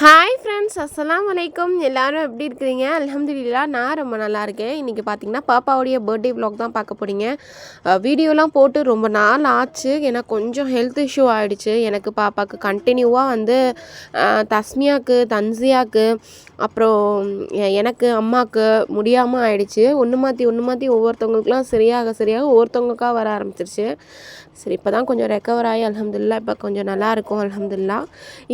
Hi friends, அஸ்ஸலாமு அலைக்கும். எல்லாரும் எப்படி இருக்கிறீங்க? அல்ஹம்துலில்லாஹ் நான் ரொம்ப நல்லா இருக்கேன். இன்றைக்கி பார்த்தீங்கன்னா பாப்பாவுடைய பர்த்டே விலாக் தான் பார்க்க போகிறீங்க. வீடியோலாம் போட்டு ரொம்ப நாள் ஆச்சு. ஏன்னா கொஞ்சம் ஹெல்த் இஷ்யூ ஆகிடுச்சு எனக்கு. பாப்பாவுக்கு கண்டினியூவாக வந்து தஸ்மியாவுக்கு, தன்சியாவுக்கு, அப்புறம் எனக்கு, அம்மாவுக்கு முடியாமல் ஆயிடுச்சு. ஒன்று மாற்றி ஒவ்வொருத்தவங்களுக்குலாம் சரியாக ஒவ்வொருத்தவங்களுக்காக வர ஆரம்பிச்சிருச்சு. சரி, இப்போ தான் கொஞ்சம் ரெக்கவர் ஆகி அல்ஹம்துலில்லாஹ் இப்போ கொஞ்சம் நல்லாயிருக்கும் அல்ஹம்துலில்லாஹ்.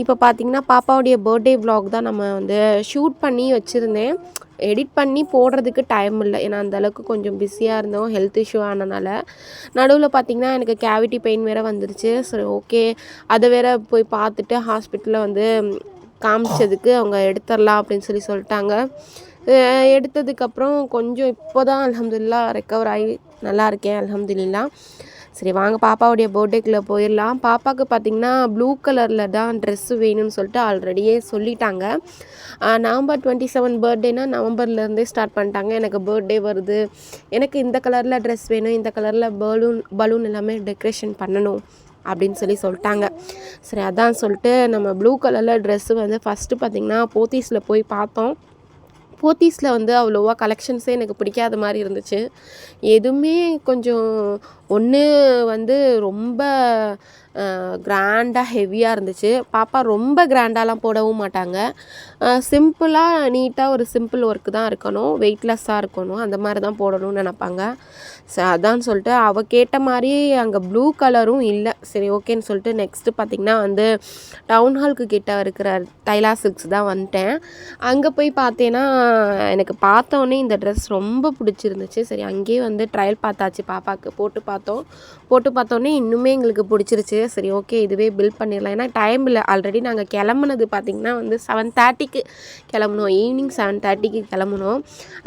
இப்போ பார்த்திங்கன்னா பாப்பாவுடைய பர்த்டே விலாக் தான் நம்ம வந்து ஷூட் பண்ணி வச்சுருந்தேன். எடிட் பண்ணி போடுறதுக்கு டைம் இல்லை. ஏன்னா அந்தளவுக்கு கொஞ்சம் பிஸியாக இருந்தோம் ஹெல்த் இஷ்யூ ஆனனால. நடுவில் பார்த்திங்கன்னா எனக்கு கேவிட்டி பெயின் வேறு வந்துருச்சு. சரி, ஓகே, அதை வேறு போய் பார்த்துட்டு ஹாஸ்பிட்டலில் வந்து காமிச்சதுக்கு அவங்க எடுத்துடலாம் அப்படின்னு சொல்லிட்டாங்க. எடுத்ததுக்கப்புறம் கொஞ்சம் இப்போ தான் அல்ஹம்துலில்லாஹ் ரெக்கவர் ஆகி நல்லா இருக்கேன் அல்ஹம்துலில்லாஹ். சரி, வாங்க பாப்பாவுடைய பர்த்டேக்குள்ளே போயிடலாம். பாப்பாவுக்கு பார்த்திங்கன்னா ப்ளூ கலரில் தான் ட்ரெஸ்ஸு வேணும்னு சொல்லிட்டு ஆல்ரெடியே சொல்லிட்டாங்க. நவம்பர் 27 பர்த்டேனா நவம்பர்லேருந்தே ஸ்டார்ட் பண்ணிட்டாங்க. எனக்கு பர்த்டே வருது, எனக்கு இந்த கலரில் ட்ரெஸ் வேணும், இந்த கலரில் பலூன் எல்லாமே டெக்கரேஷன் பண்ணணும் அப்படின்னு சொல்லிட்டாங்க. சரி, அதான் சொல்லிட்டு நம்ம ப்ளூ கலரில் ட்ரெஸ்ஸு வந்து ஃபஸ்ட்டு பார்த்திங்கன்னா போத்தீஸில் போய் பார்த்தோம். போத்தீஸில் வந்து அவ்வளோவா கலெக்ஷன்ஸே எனக்கு பிடிக்காத மாதிரி இருந்துச்சு. எதுவுமே கொஞ்சம் ஒன்று வந்து ரொம்ப கிராண்டாக ஹெவியாக இருந்துச்சு. பாப்பா ரொம்ப கிராண்டாலாம் போடவும் மாட்டாங்க. சிம்பிளாக நீட்டாக ஒரு சிம்பிள் ஒர்க்கு தான் இருக்கணும், வெயிட்லெஸ்ஸாக இருக்கணும், அந்த மாதிரி தான் போடணும்னு நினப்பாங்க. சரி, அதான் சொல்லிட்டு அவள் கேட்ட மாதிரி அங்கே ப்ளூ கலரும் இல்லை. சரி, ஓகேன்னு சொல்லிட்டு நெக்ஸ்ட்டு பார்த்திங்கன்னா வந்து டவுன் ஹாலுக்கு கிட்ட இருக்கிற தைலா சில்க்ஸ் தான் வந்துட்டேன். அங்கே போய் பார்த்தேன்னா எனக்கு பார்த்தோன்னே இந்த ட்ரெஸ் ரொம்ப பிடிச்சிருந்துச்சு. சரி, அங்கேயே வந்து ட்ரையல் பார்த்தாச்சு. பாப்பாவுக்கு போட்டு பார்த்தோன்னே இன்னுமே எங்களுக்கு பிடிச்சிருச்சு. சரி, ஓகே, இதுவே பில் பண்ணிடலாம். ஏன்னா டைம் இல்லை. ஆல்ரெடி நாங்கள் கிளம்புனது பார்த்திங்கன்னா வந்து 7:30க்கு கிளம்புனோம். ஈவினிங் 7:30க்கு கிளம்புனோம்.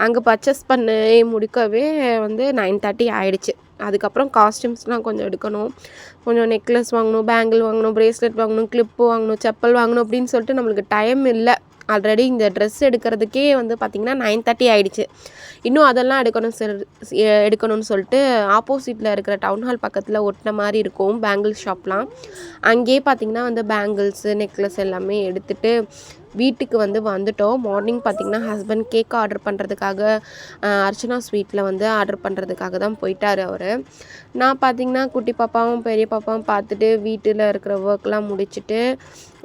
அங்கே பர்ச்சேஸ் பண்ணி முடிக்கவே வந்து 9:30 ஆகிடுச்சு. அதுக்கப்புறம் காஸ்டியூம்ஸ்லாம் கொஞ்சம் எடுக்கணும், கொஞ்சம் நெக்லஸ் வாங்கணும், பேங்கிள் வாங்கணும், ப்ரேஸ்லெட் வாங்கணும், கிளிப்பு வாங்கணும், செப்பல் வாங்கணும் அப்படின்னு சொல்லிட்டு நம்மளுக்கு டைம் இல்லை. ஆல்ரெடி இந்த ட்ரெஸ் எடுக்கிறதுக்கே வந்து பார்த்திங்கன்னா 9:30 ஆகிடுச்சு. இன்னும் அதெல்லாம் எடுக்கணும்னு சொல்லிட்டு ஆப்போசிட்டில் இருக்கிற டவுன் ஹால் பக்கத்தில் ஒட்டின மாதிரி இருக்கும் பேங்கிள் ஷாப்லாம். அங்கேயே பார்த்திங்கன்னா வந்து பேங்கிள்ஸு, நெக்லஸ் எல்லாமே எடுத்துகிட்டு வீட்டுக்கு வந்துட்டோம். மார்னிங் பார்த்திங்கன்னா ஹஸ்பண்ட் கேக் ஆர்டர் பண்ணுறதுக்காக அர்ச்சனா ஸ்வீட்டில் வந்து ஆர்டர் பண்ணுறதுக்காக தான் போயிட்டார் அவர். நான் பார்த்திங்கன்னா குட்டி பாப்பாவும் பெரிய பாப்பாவும் பார்த்துட்டு வீட்டில் இருக்கிற ஒர்க்லாம் முடிச்சுட்டு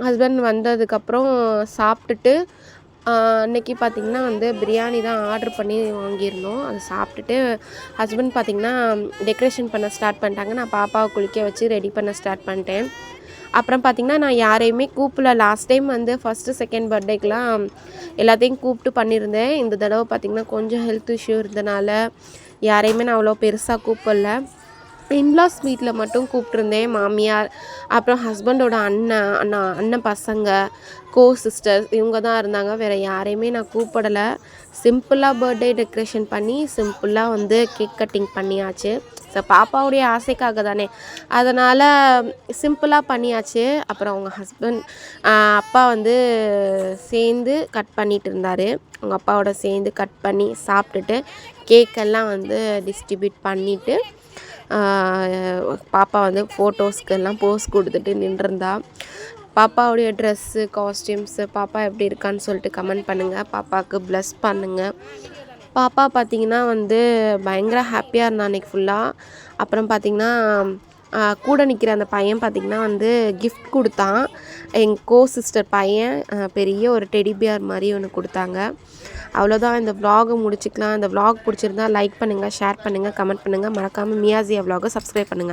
ஹஸ்பண்ட் வந்ததுக்கப்புறம் சாப்பிட்டுட்டு அன்றைக்கி பார்த்திங்கன்னா வந்து பிரியாணி தான் ஆர்டர் பண்ணி வாங்கியிருந்தோம். அதை சாப்பிட்டுட்டு ஹஸ்பண்ட் பார்த்திங்கன்னா டெக்கரேஷன் பண்ண ஸ்டார்ட் பண்ணிட்டாங்க. நான் பாப்பாவை குளிக்க வச்சு ரெடி பண்ண ஸ்டார்ட் பண்ணிட்டேன். அப்புறம் பார்த்திங்கன்னா நான் யாரையுமே கூப்பிடல. லாஸ்ட் டைம் வந்து ஃபஸ்ட்டு செகண்ட் பர்த்டேக்கெலாம் எல்லாத்தையும் கூப்பிட்டு பண்ணியிருந்தேன். இந்த தடவை பார்த்திங்கன்னா கொஞ்சம் ஹெல்த் இஷ்யூ இருந்தனால யாரையுமே நான் அவ்வளோ பெருசாக கூப்பிடல. இன்லாஸ் வீட்டில் மட்டும் கூப்பிட்ருந்தேன். மாமியார், அப்புறம் ஹஸ்பண்டோட அண்ணன் பசங்க, சிஸ்டர்ஸ் இவங்க தான் இருந்தாங்க. வேறு யாரையுமே நான் கூப்பிடலை. சிம்பிளாக பர்த்டே டெக்கரேஷன் பண்ணி சிம்பிளாக வந்து கேக் கட்டிங் பண்ணியாச்சு. ஸோ பாப்பாவுடைய ஆசைக்காக தானே, அதனால் சிம்பிளாக பண்ணியாச்சு. அப்புறம் அவங்க ஹஸ்பண்ட் அப்பா வந்து சேர்ந்து கட் பண்ணிகிட்டு இருந்தார். அவங்க அப்பாவோட சேர்ந்து கட் பண்ணி சாப்பிட்டுட்டு கேக்கெல்லாம் வந்து டிஸ்ட்ரிபியூட் பண்ணிவிட்டு பாப்பா வந்து ஃபோட்டோஸ்க்கெல்லாம் போஸ் கொடுத்துட்டு நின்றுருந்தா. பாப்பாவுடைய ட்ரெஸ்ஸு, காஸ்டியூம்ஸு, பாப்பா எப்படி இருக்கான்னு சொல்லிட்டு கமெண்ட் பண்ணுங்கள். பாப்பாவுக்கு ப்ளஸ் பண்ணுங்கள். பாப்பா பார்த்திங்கன்னா வந்து பயங்கர ஹாப்பியாக இருந்தான் அன்றைக்கி ஃபுல்லாக. அப்புறம் பார்த்திங்கன்னா கூட நிற்கிற அந்த பையன் பார்த்திங்கன்னா வந்து கிஃப்ட் கொடுத்தான். எங்கள் சிஸ்டர் பையன் பெரிய ஒரு டெடி பியர் மாதிரி ஒன்று கொடுத்தாங்க. அவ்வளோதான், இந்த விலாகை முடிச்சுக்கலாம். இந்த விலாக் பிடிச்சிருந்தா லைக் பண்ணுங்கள், ஷேர் பண்ணுங்கள், கமெண்ட் பண்ணுங்கள். மறக்காமல் மியாசியா விலாகை சப்ஸ்கிரைப் பண்ணுங்கள்.